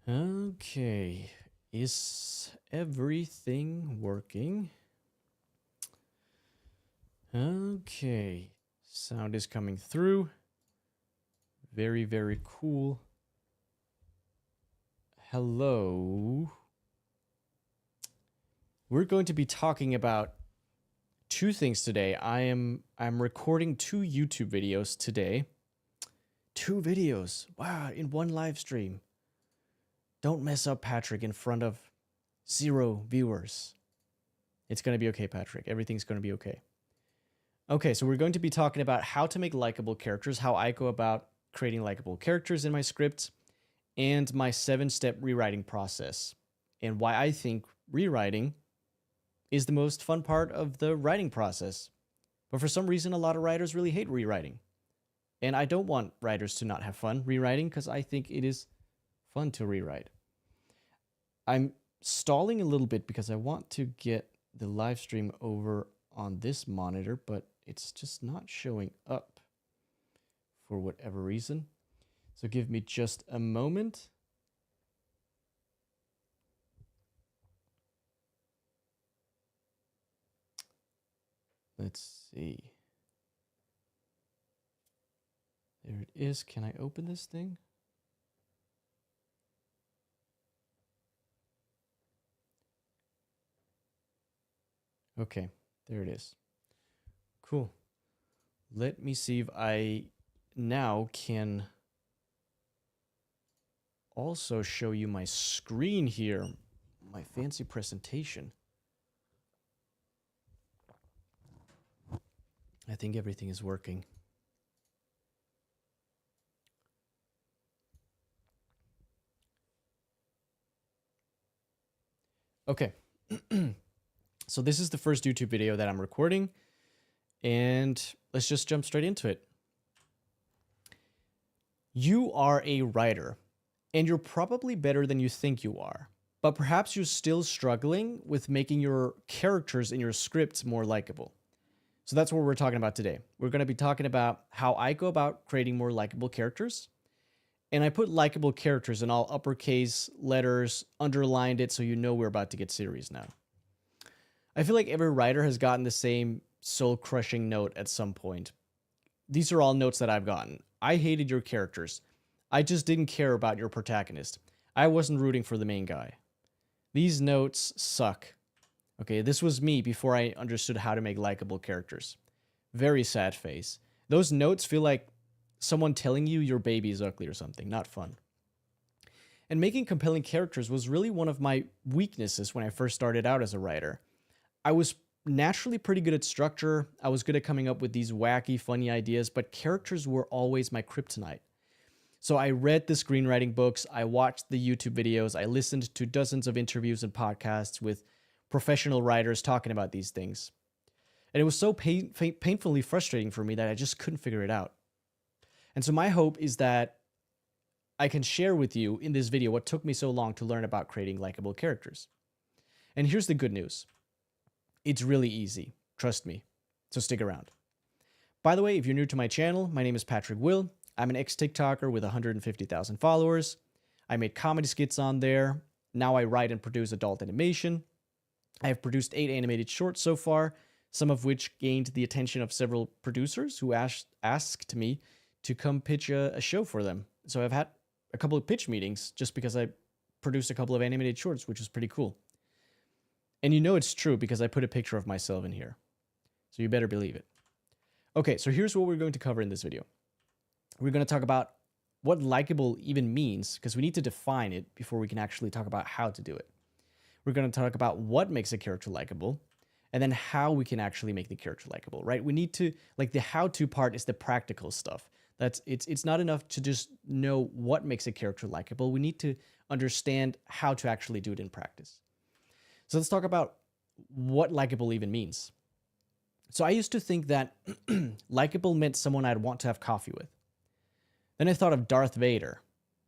Okay, is everything working? Okay, sound is coming through. Very, very cool. Hello. We're going to be talking about two things today. I'm recording two YouTube videos today. Two videos. Wow, in one live stream. Don't mess up, Patrick, in front of 0 viewers. It's going to be okay, Patrick. Everything's going to be okay. Okay, so we're going to be talking about how to make likable characters, how I go about creating likable characters in my script, and my 7-step rewriting process, and why I think rewriting is the most fun part of the writing process. But for some reason, a lot of writers really hate rewriting. And I don't want writers to not have fun rewriting because I think it is fun to rewrite. I'm stalling a little bit because I want to get the live stream over on this monitor, but it's just not showing up for whatever reason. So give me just a moment. Let's see. There it is. Can I open this thing? Okay, there it is. Cool. Let me see if I now can also show you my screen here, my fancy presentation. I think everything is working. Okay. So this is the first YouTube video that I'm recording, and let's just jump straight into it. You are a writer, and you're probably better than you think you are, but perhaps you're still struggling with making your characters in your scripts more likable. So that's what we're talking about today. We're going to be talking about how I go about creating more likable characters. And I put likable characters in all uppercase letters, underlined it so you know we're about to get serious now. I feel like every writer has gotten the same soul-crushing note at some point. These are all notes that I've gotten. I hated your characters. I just didn't care about your protagonist. I wasn't rooting for the main guy. These notes suck. Okay, this was me before I understood how to make likable characters. Very sad face. Those notes feel like someone telling you your baby is ugly or something. Not fun. And making compelling characters was really one of my weaknesses when I first started out as a writer. I was naturally pretty good at structure. I was good at coming up with these wacky, funny ideas, but characters were always my kryptonite. So I read the screenwriting books, I watched the YouTube videos, I listened to dozens of interviews and podcasts with professional writers talking about these things. And it was so painfully frustrating for me that I just couldn't figure it out. And so my hope is that I can share with you in this video what took me so long to learn about creating likable characters. And here's the good news. It's really easy. Trust me. So stick around. By the way, if you're new to my channel, my name is Patrick Will. I'm an ex-TikToker with 150,000 followers. I made comedy skits on there. Now I write and produce adult animation. I have produced 8 animated shorts so far, some of which gained the attention of several producers who asked me to come pitch a show for them. So I've had a couple of pitch meetings just because I produced a couple of animated shorts, which is pretty cool. And you know it's true because I put a picture of myself in here. So you better believe it. Okay, so here's what we're going to cover in this video. We're going to talk about what likable even means, because we need to define it before we can actually talk about how to do it. We're going to talk about what makes a character likable, and then how we can actually make the character likable, right? We need to, like, the how-to part is the practical stuff. It's not enough to just know what makes a character likable. We need to understand how to actually do it in practice. So let's talk about what likable even means. So I used to think that likable meant someone I'd want to have coffee with. Then I thought of Darth Vader.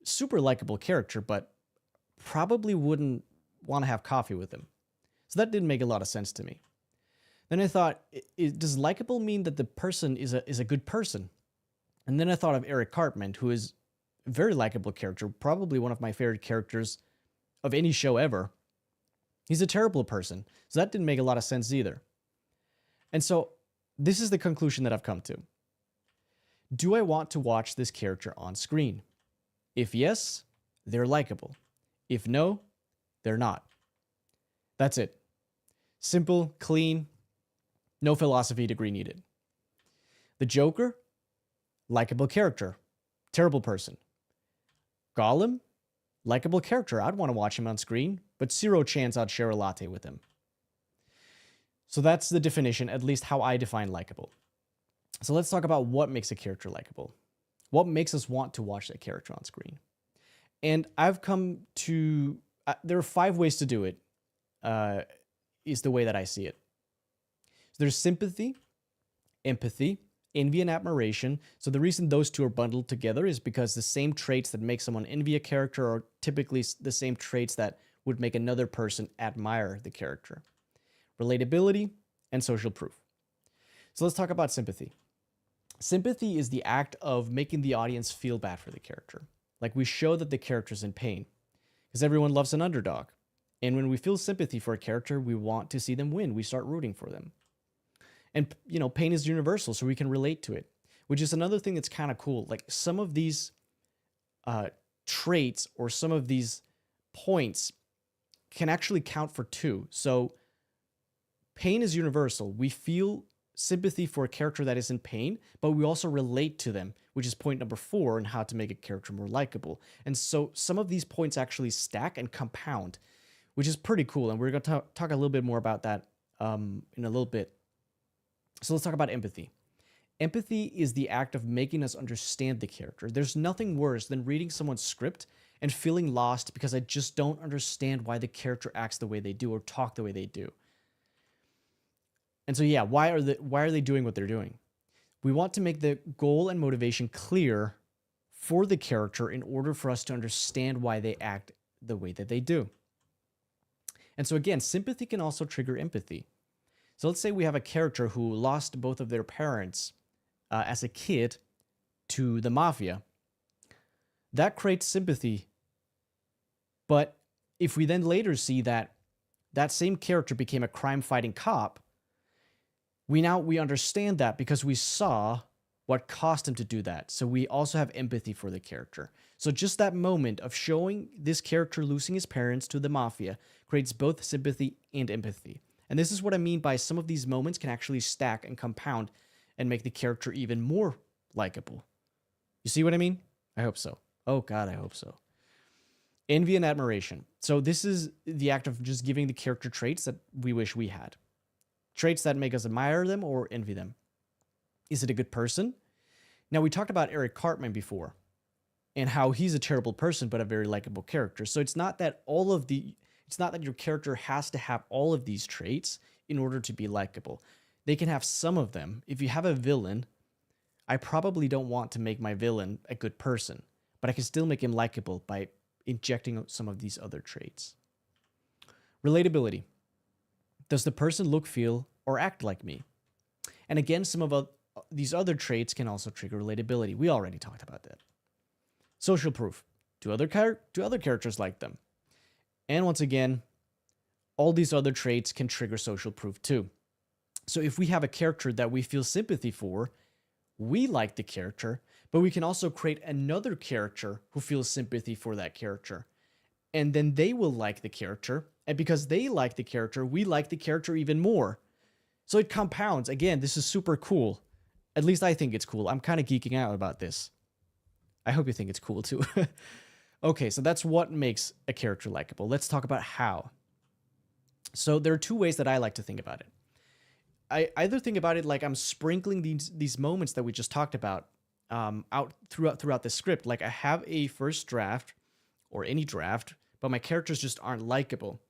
Super likable character, but probably wouldn't want to have coffee with him. So that didn't make a lot of sense to me. Then I thought, does likable mean that the person is a good person? And then I thought of Eric Cartman, who is very likable character, probably one of my favorite characters of any show ever. He's a terrible person. So that didn't make a lot of sense either. And so this is the conclusion that I've come to. Do I want to watch this character on screen? If yes, they're likable. If no, they're not. That's it. Simple, clean, no philosophy degree needed. The Joker, likable character, terrible person. Gollum, likable character. I'd want to watch him on screen, but zero chance I'd share a latte with him. So that's the definition, at least how I define likable. So let's talk about what makes a character likable. What makes us want to watch that character on screen? And I've come to, there are 5 ways to do it, is the way that I see it. So there's sympathy, empathy, envy, and admiration. So the reason those 2 are bundled together is because the same traits that make someone envy a character are typically the same traits that would make another person admire the character. Relatability and social proof. So let's talk about sympathy. Sympathy is the act of making the audience feel bad for the character. Like, we show that the character's in pain, because everyone loves an underdog. And when we feel sympathy for a character, we want to see them win. We start rooting for them. And, pain is universal, so we can relate to it, which is another thing that's kind of cool. Like, some of these traits or some of these points can actually count for 2. So pain is universal. We feel sympathy for a character that is in pain, but we also relate to them, which is point number 4 in how to make a character more likable. And so some of these points actually stack and compound, which is pretty cool. And we're going to talk a little bit more about that in a little bit. So let's talk about empathy. Empathy is the act of making us understand the character. There's nothing worse than reading someone's script and feeling lost because I just don't understand why the character acts the way they do or talk the way they do. And so, yeah, why are they doing what they're doing? We want to make the goal and motivation clear for the character in order for us to understand why they act the way that they do. And so, again, sympathy can also trigger empathy. So let's say we have a character who lost both of their parents as a kid to the mafia. That creates sympathy. But if we then later see that that same character became a crime-fighting cop, we understand that because we saw what caused him to do that. So we also have empathy for the character. So just that moment of showing this character losing his parents to the mafia creates both sympathy and empathy. And this is what I mean by some of these moments can actually stack and compound and make the character even more likable. You see what I mean? I hope so. Oh God, I hope so. Envy and admiration. So this is the act of just giving the character traits that we wish we had. Traits that make us admire them or envy them. Is it a good person? Now, we talked about Eric Cartman before and how he's a terrible person but a very likable character. So it's not that your character has to have all of these traits in order to be likable. They can have some of them. If you have a villain, I probably don't want to make my villain a good person, but I can still make him likable by injecting some of these other traits. Relatability. Does the person look, feel, or act like me? And again, some of these other traits can also trigger relatability. We already talked about that. Social proof. Do other characters like them? And once again, all these other traits can trigger social proof too. So if we have a character that we feel sympathy for, we like the character, but we can also create another character who feels sympathy for that character. And then they will like the character. And because they like the character, we like the character even more. So it compounds. Again, this is super cool. At least I think it's cool. I'm kind of geeking out about this. I hope you think it's cool too. Okay, so that's what makes a character likable. Let's talk about how. So there are 2 ways that I like to think about it. I either think about it like I'm sprinkling these moments that we just talked about out throughout the script. Like I have a first draft or any draft, but my characters just aren't likable.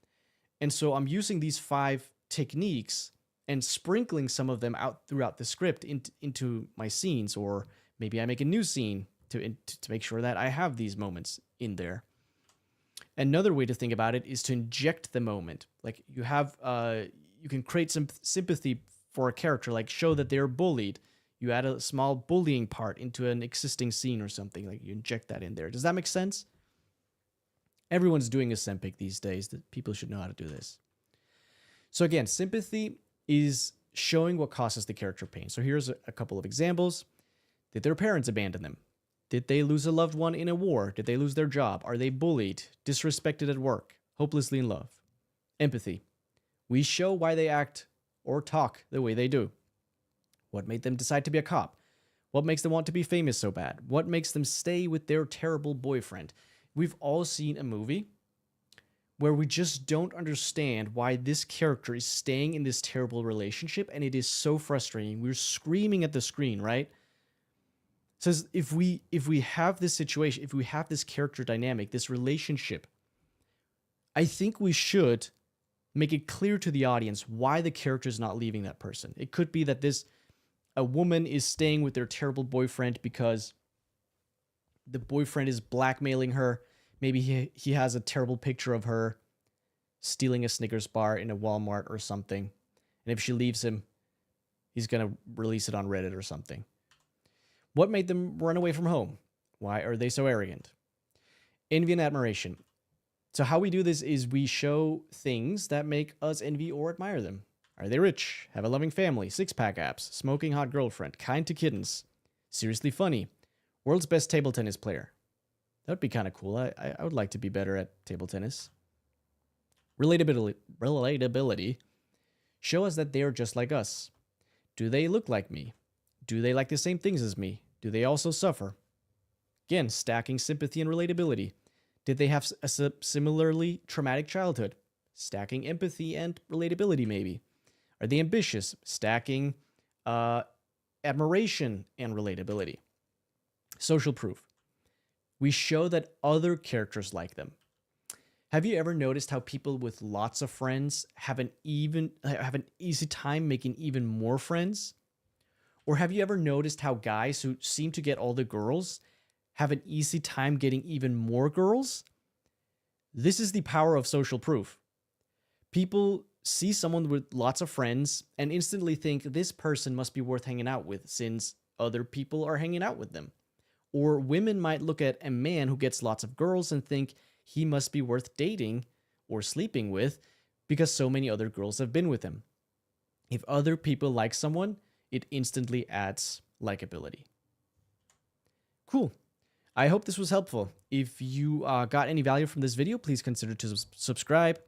And so I'm using these 5 techniques and sprinkling some of them out throughout the script into my scenes, or maybe I make a new scene to make sure that I have these moments in there. Another way to think about it is to inject the moment. Like you can create some sympathy for a character, like show that they're bullied. You add a small bullying part into an existing scene or something, like you inject that in there. Does that make sense? Everyone's doing a Sempic these days. That people should know how to do this. So again, sympathy is showing what causes the character pain. So here's a couple of examples. Did their parents abandon them? Did they lose a loved one in a war? Did they lose their job? Are they bullied, disrespected at work, hopelessly in love? Empathy. We show why they act or talk the way they do. What made them decide to be a cop? What makes them want to be famous so bad? What makes them stay with their terrible boyfriend? We've all seen a movie where we just don't understand why this character is staying in this terrible relationship, and it is so frustrating. We're screaming at the screen, right? So if we have this situation, if we have this character dynamic, this relationship, I think we should make it clear to the audience why the character is not leaving that person. It could be that a woman is staying with their terrible boyfriend because the boyfriend is blackmailing her. Maybe he has a terrible picture of her stealing a Snickers bar in a Walmart or something. And if she leaves him, he's going to release it on Reddit or something. What made them run away from home? Why are they so arrogant? Envy and admiration. So how we do this is we show things that make us envy or admire them. Are they rich? Have a loving family? Six-pack abs? Smoking hot girlfriend? Kind to kittens? Seriously funny? World's best table tennis player? That would be kind of cool. I would like to be better at table tennis. Relatability. Show us that they are just like us. Do they look like me? Do they like the same things as me? Do they also suffer? Again, stacking sympathy and relatability. Did they have a similarly traumatic childhood? Stacking empathy and relatability, maybe. Are they ambitious? Stacking admiration and relatability. Social proof. We show that other characters like them. Have you ever noticed how people with lots of friends have an easy time making even more friends? Or have you ever noticed how guys who seem to get all the girls have an easy time getting even more girls? This is the power of social proof. People see someone with lots of friends and instantly think this person must be worth hanging out with since other people are hanging out with them. Or women might look at a man who gets lots of girls and think he must be worth dating or sleeping with because so many other girls have been with him. If other people like someone, it instantly adds likability. Cool. I hope this was helpful. If you got any value from this video, please consider to subscribe.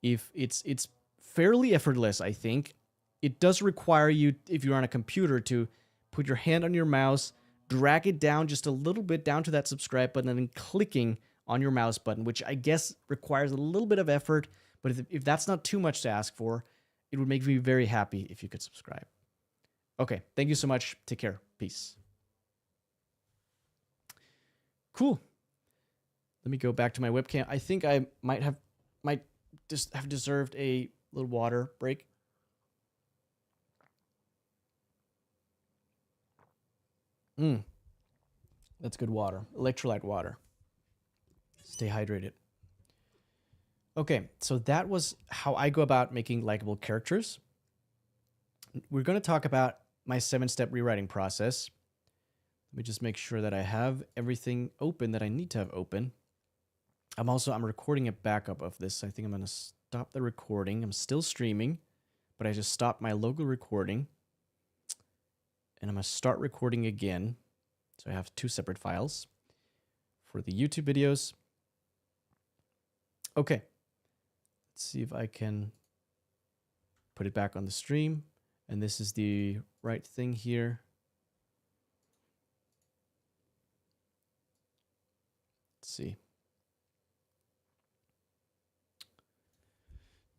If it's fairly effortless, I think. It does require you, if you're on a computer, to put your hand on your mouse, drag it down just a little bit down to that subscribe button, and then clicking on your mouse button, which I guess requires a little bit of effort. But if that's not too much to ask for, it would make me very happy if you could subscribe. Okay, thank you so much. Take care. Peace. Cool. Let me go back to my webcam. I think I might just have deserved a little water break. That's good water. Electrolyte water. Stay hydrated. Okay, so that was how I go about making likable characters. We're going to talk about my 7-step rewriting process. Let me just make sure that I have everything open that I need to have open. I'm recording a backup of this. I think I'm going to stop the recording. I'm still streaming, but I just stopped my local recording. And I'm going to start recording again. So I have 2 separate files for the YouTube videos. Okay. Let's see if I can put it back on the stream. And this is the right thing here. Let's see.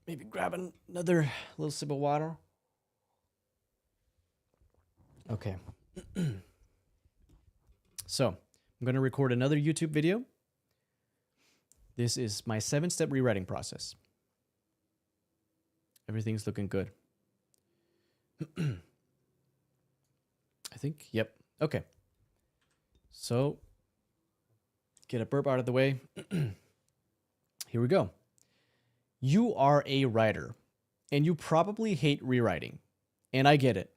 Maybe grab another little sip of water. Okay. So I'm going to record another YouTube video. This is my 7-step rewriting process. Everything's looking good. I think, yep. Okay. So get a burp out of the way. Here we go. You are a writer, and you probably hate rewriting. And I get it.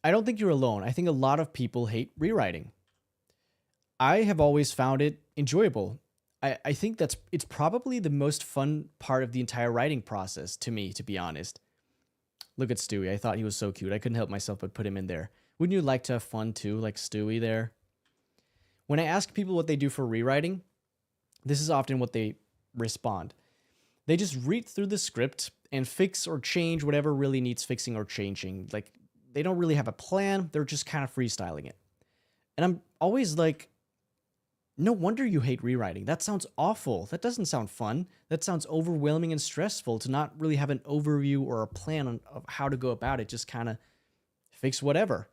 I don't think you're alone. I think a lot of people hate rewriting. I have always found it enjoyable. I think it's probably the most fun part of the entire writing process to me, to be honest. Look at Stewie. I thought he was so cute. I couldn't help myself but put him in there. Wouldn't you like to have fun too, like Stewie there? When I ask people what they do for rewriting, this is often what they respond. They just read through the script and fix or change whatever really needs fixing or changing. Like, they don't really have a plan. They're just kind of freestyling it. And I'm always like, no wonder you hate rewriting. That sounds awful. That doesn't sound fun. That sounds overwhelming and stressful to not really have an overview or a plan of how to go about it. Just kind of fix whatever.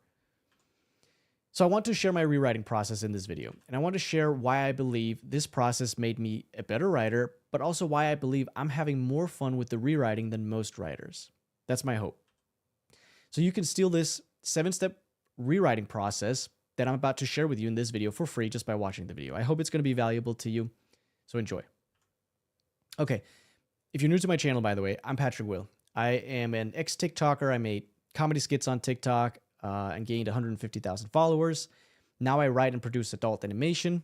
So I want to share my rewriting process in this video. And I want to share why I believe this process made me a better writer, but also why I believe I'm having more fun with the rewriting than most writers. That's my hope. So you can steal this 7-step rewriting process that I'm about to share with you in this video for free just by watching the video. I hope it's going to be valuable to you, so enjoy. Okay, if you're new to my channel, by the way, I'm Patrick Will. I am an ex-TikToker. I made comedy skits on TikTok and gained 150,000 followers. Now I write and produce adult animation.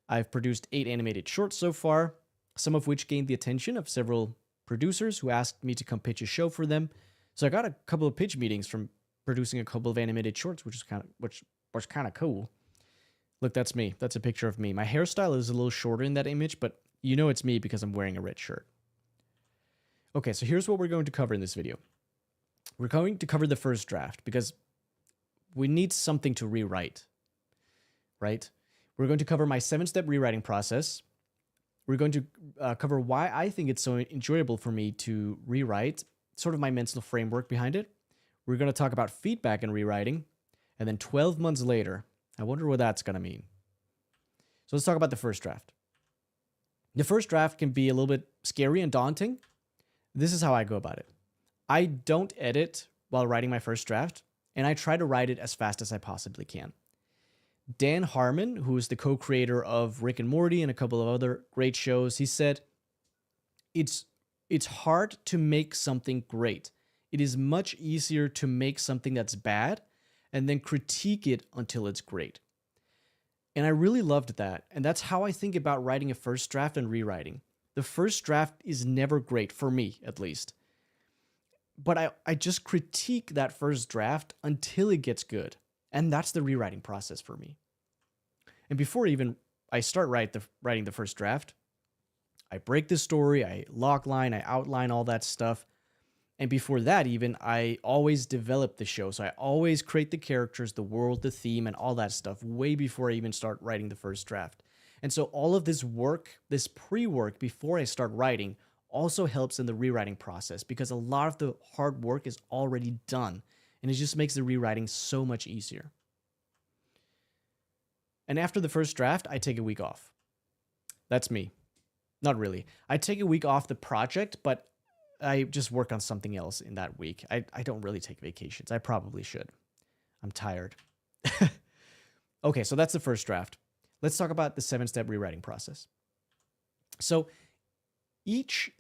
I've produced 8 animated shorts so far, some of which gained the attention of several producers who asked me to come pitch a show for them. So I got a couple of pitch meetings from producing a couple of animated shorts, which was kind of cool. Look, that's me. That's a picture of me. My hairstyle is a little shorter in that image, but you know it's me because I'm wearing a red shirt. Okay, so here's what we're going to cover in this video. We're going to cover the first draft because we need something to rewrite, right? We're going to cover my 7-step rewriting process. We're going to cover why I think it's so enjoyable for me to rewrite, sort of my mental framework behind it. We're going to talk about feedback and rewriting. And then 12 months later, I wonder what that's going to mean. So let's talk about the first draft. The first draft can be a little bit scary and daunting. This is how I go about it. I don't edit while writing my first draft, and I try to write it as fast as I possibly can. Dan Harmon, who is the co-creator of Rick and Morty and a couple of other great shows, he said, it's hard to make something great. It is much easier to make something that's bad and then critique it until it's great. And I really loved that. And that's how I think about writing a first draft and rewriting. The first draft is never great, for me at least. But I just critique that first draft until it gets good. And that's the rewriting process for me. And before even I start writing the first draft, I break the story, I logline, I outline all that stuff. And before that even, I always develop the show. So I always create the characters, the world, the theme, and all that stuff way before I even start writing the first draft. And so all of this work, this pre-work before I start writing, also helps in the rewriting process because a lot of the hard work is already done. And it just makes the rewriting so much easier. And after the first draft, I take a week off. That's me. Not really. I take a week off the project, but I just work on something else in that week. I don't really take vacations. I probably should. I'm tired. Okay, so that's the first draft. Let's talk about the 7-step rewriting process. So each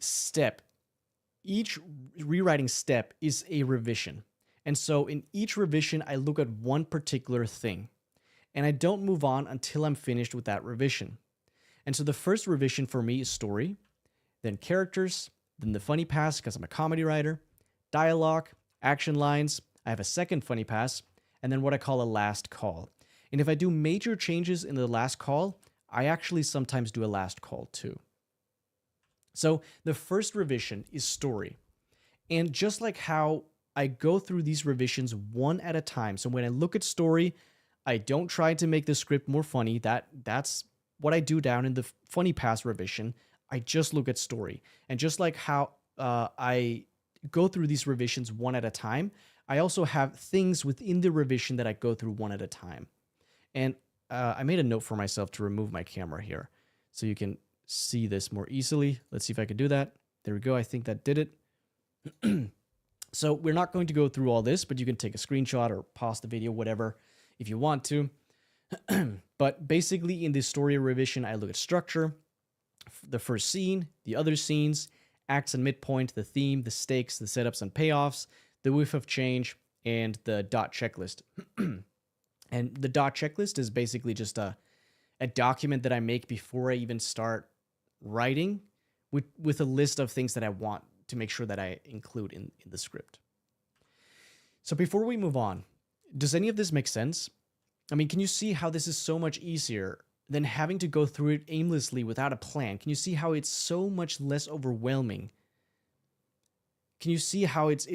rewriting step is a revision. And so in each revision, I look at one particular thing. And I don't move on until I'm finished with that revision. And so the first revision for me is story, then characters, then the funny pass, because I'm a comedy writer, dialogue, action lines, I have a second funny pass, and then what I call a last call. And if I do major changes in the last call, I actually sometimes do a last call too. So the first revision is story. And just like how I go through these revisions one at a time, so when I look at story, I don't try to make the script more funny. That's what I do down in the funny pass revision. I just look at story. And just like how I go through these revisions one at a time, I also have things within the revision that I go through one at a time. And I made a note for myself to remove my camera here so you can see this more easily. Let's see if I can do that. There we go. I think that did it. So we're not going to go through all this, but you can take a screenshot or pause the video, whatever, if you want to. But basically in this story revision, I look at structure, the first scene, the other scenes, acts and midpoint, the theme, the stakes, the setups and payoffs, the whiff of change, and the dot checklist. And the dot checklist is basically just a document that I make before I even start writing with a list of things that I want to make sure that I include in the script. So before we move on, does any of this make sense? I mean, can you see how this is so much easier than having to go through it aimlessly without a plan? Can you see how it's so much less overwhelming? Can you see how it's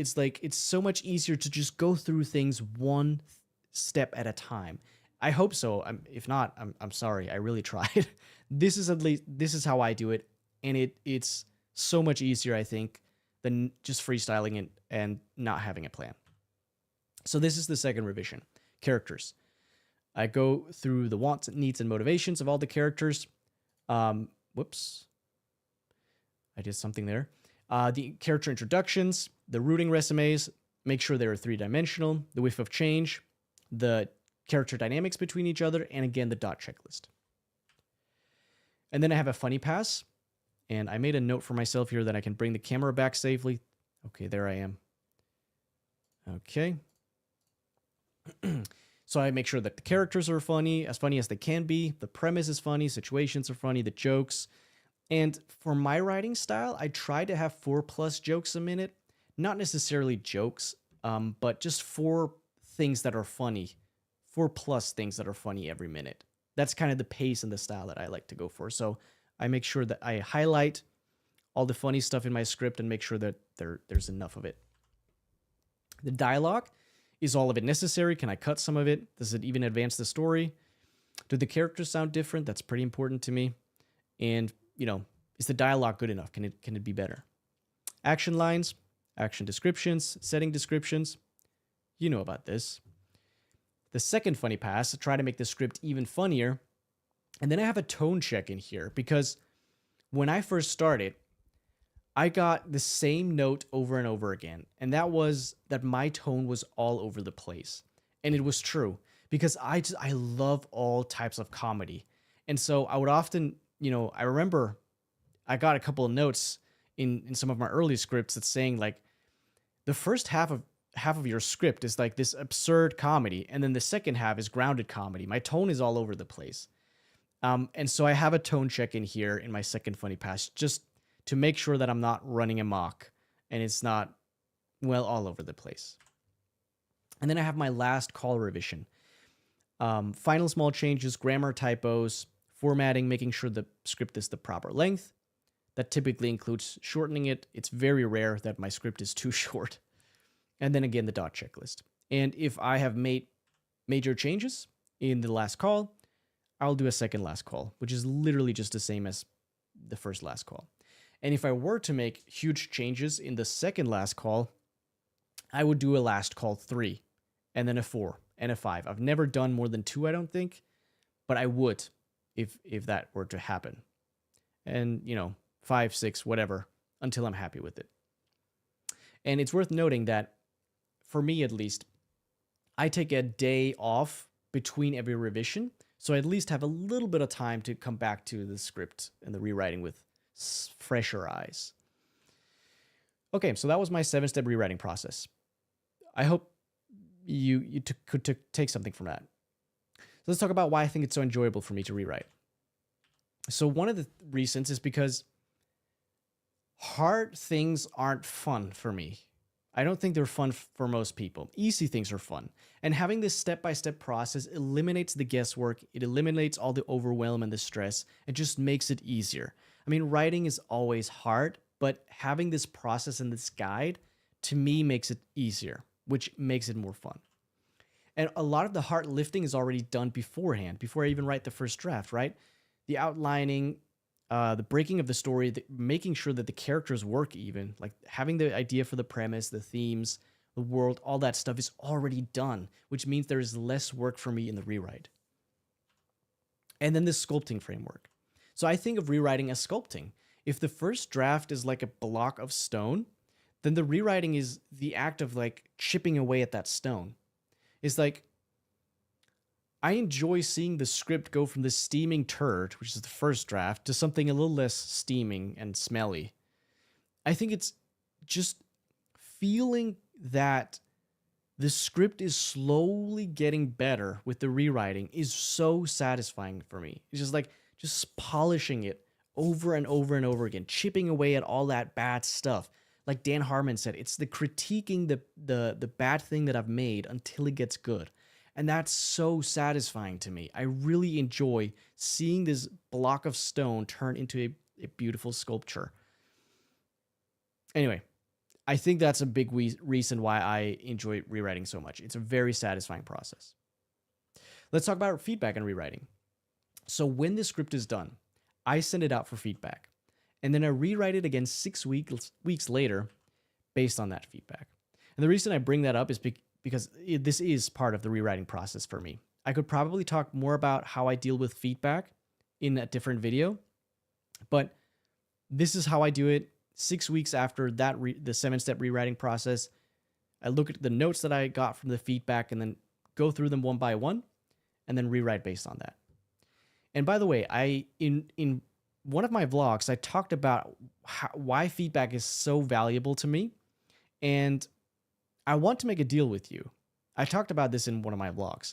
so much easier to just go through things one step at a time? I hope so. If not, I'm sorry. I really tried. This is how I do it, and it's so much easier, I think, than just freestyling it and not having a plan. So this is the second revision. Characters. I go through the wants, needs, and motivations of all the characters. Whoops. I did something there. The character introductions, the rooting resumes, make sure they're three-dimensional, the whiff of change, the character dynamics between each other, and again, the dot checklist. And then I have a funny pass, and I made a note for myself here that I can bring the camera back safely. Okay, there I am. Okay. So I make sure that the characters are funny as they can be. The premise is funny, situations are funny, the jokes. And for my writing style, I try to have 4+ jokes a minute. Not necessarily jokes, but just 4 things that are funny. 4+ things that are funny every minute. That's kind of the pace and the style that I like to go for. So I make sure that I highlight all the funny stuff in my script and make sure that there's enough of it. The dialogue. Is all of it necessary? Can I cut some of it? Does it even advance the story? Do the characters sound different? That's pretty important to me. And, is the dialogue good enough? Can it be better? Action lines, action descriptions, setting descriptions. You know about this. The second funny pass, I try to make the script even funnier. And then I have a tone check in here because when I first started, I got the same note over and over again, and that was that my tone was all over the place. And it was true, because I love all types of comedy. And so I would often, I remember I got a couple of notes in some of my early scripts that's saying, like, the first half of your script is like this absurd comedy, and then the second half is grounded comedy. My tone is all over the place. And so I have a tone check in here in my second funny pass, just to make sure that I'm not running amok and it's not, all over the place. And then I have my last call revision. Final small changes, grammar typos, formatting, making sure the script is the proper length. That typically includes shortening it. It's very rare that my script is too short. And then again, the dot checklist. And if I have made major changes in the last call, I'll do a second last call, which is literally just the same as the first last call. And if I were to make huge changes in the second last call, I would do a last call 3, and then a 4, and a 5. I've never done more than 2, I don't think, but I would if that were to happen. And, 5, 6, whatever, until I'm happy with it. And it's worth noting that, for me at least, I take a day off between every revision, so I at least have a little bit of time to come back to the script and the rewriting with fresher eyes. Okay, so that was my 7-step rewriting process. I hope you could take something from that. So let's talk about why I think it's so enjoyable for me to rewrite. So one of the reasons is because hard things aren't fun for me. I don't think they're fun for most people. Easy things are fun. And having this step-by-step process eliminates the guesswork, it eliminates all the overwhelm and the stress, it just makes it easier. I mean, writing is always hard, but having this process and this guide, to me, makes it easier, which makes it more fun. And a lot of the hard lifting is already done beforehand, before I even write the first draft, right? The outlining, the breaking of the story, making sure that the characters work even, like having the idea for the premise, the themes, the world, all that stuff is already done, which means there is less work for me in the rewrite. And then the sculpting framework. So I think of rewriting as sculpting. If the first draft is like a block of stone, then the rewriting is the act of like chipping away at that stone. It's like, I enjoy seeing the script go from the steaming turd, which is the first draft, to something a little less steaming and smelly. I think it's just feeling that the script is slowly getting better with the rewriting is so satisfying for me. It's just like just polishing it over and over and over again, chipping away at all that bad stuff. Like Dan Harmon said, it's the critiquing the bad thing that I've made until it gets good. And that's so satisfying to me. I really enjoy seeing this block of stone turn into a beautiful sculpture. Anyway, I think that's a big reason why I enjoy rewriting so much. It's a very satisfying process. Let's talk about feedback and rewriting. So when the script is done, I send it out for feedback. And then I rewrite it again 6 weeks later based on that feedback. And the reason I bring that up is because this is part of the rewriting process for me. I could probably talk more about how I deal with feedback in a different video, but this is how I do it. 6 weeks after that, the 7-step rewriting process, I look at the notes that I got from the feedback and then go through them one by one and then rewrite based on that. And by the way, in one of my vlogs, I talked about why feedback is so valuable to me, and I want to make a deal with you. I talked about this in one of my vlogs,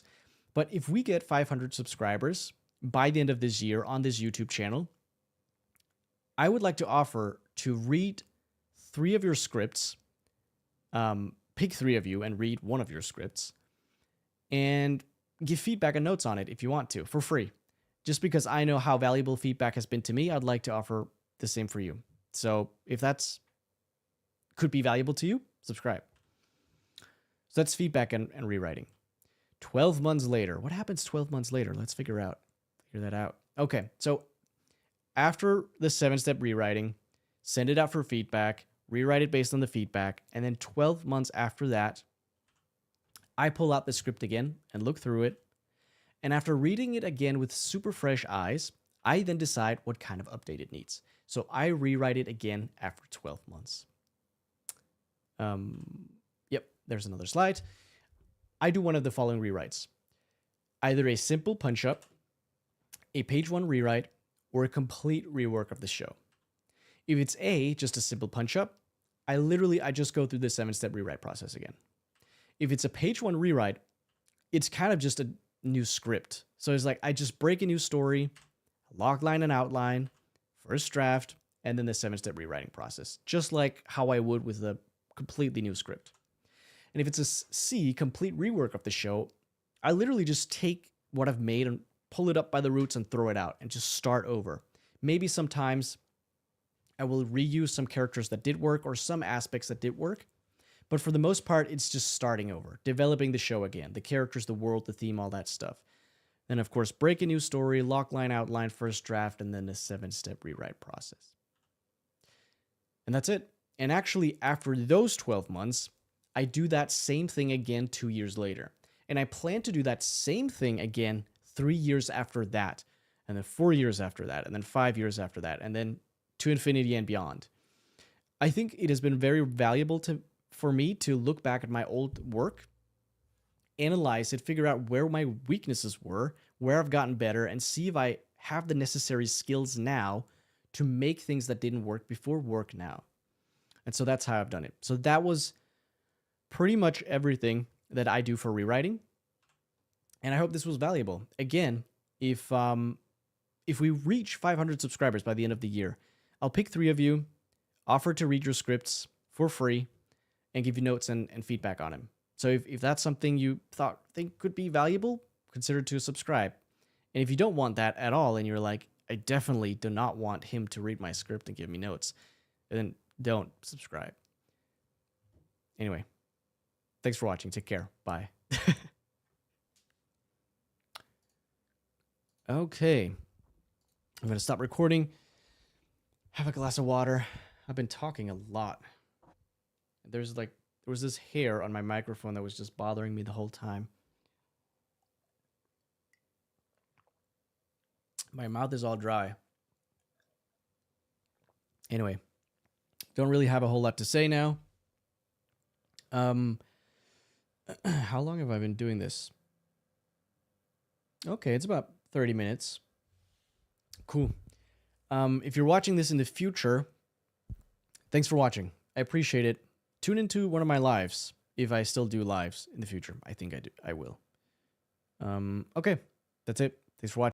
but if we get 500 subscribers by the end of this year on this YouTube channel, I would like to offer to read 3 of your scripts, pick 3 of you and read 1 of your scripts, and give feedback and notes on it if you want to, for free. Just because I know how valuable feedback has been to me, I'd like to offer the same for you. So if that's could be valuable to you, subscribe. So that's feedback and rewriting. 12 months later. What happens 12 months later? Let's figure that out. Okay, so after the 7-step rewriting, send it out for feedback, rewrite it based on the feedback, and then 12 months after that, I pull out the script again and look through it. And after reading it again with super fresh eyes, I then decide what kind of update it needs. So I rewrite it again after 12 months. Yep, there's another slide. I do one of the following rewrites. Either a simple punch-up, a page 1 rewrite, or a complete rework of the show. If it's just a simple punch-up, I just go through the 7-step rewrite process again. If it's a page 1 rewrite, it's kind of just a new script. So it's like I just break a new story, logline and outline, first draft, and then the 7-step rewriting process, just like how I would with a completely new script. And if it's a complete rework of the show, I literally just take what I've made and pull it up by the roots and throw it out and just start over. Maybe sometimes I will reuse some characters that did work or some aspects that did work. But for the most part, it's just starting over, developing the show again, the characters, the world, the theme, all that stuff. Then, of course, break a new story, logline, outline, first draft, and then the 7-step rewrite process. And that's it. And actually, after those 12 months, I do that same thing again 2 years later. And I plan to do that same thing again 3 years after that, and then 4 years after that, and then 5 years after that, and then to infinity and beyond. I think it has been very valuable for me to look back at my old work, analyze it, figure out where my weaknesses were, where I've gotten better, and see if I have the necessary skills now to make things that didn't work before work now. And so that's how I've done it. So that was pretty much everything that I do for rewriting. And I hope this was valuable. Again, if we reach 500 subscribers by the end of the year, I'll pick 3 of you, offer to read your scripts for free, and give you notes and feedback on them. So if that's something you think could be valuable, consider to subscribe. And if you don't want that at all, and you're like, I definitely do not want him to read my script and give me notes, then don't subscribe. Anyway, thanks for watching. Take care. Bye. Okay. I'm going to stop recording. Have a glass of water. I've been talking a lot. There was this hair on my microphone that was just bothering me the whole time. My mouth is all dry. Anyway, don't really have a whole lot to say now. How long have I been doing this? Okay, it's about 30 minutes. Cool. If you're watching this in the future, thanks for watching. I appreciate it. Tune into one of my lives. if I still do lives in the future. I think I will. Okay, that's it. Thanks for watching.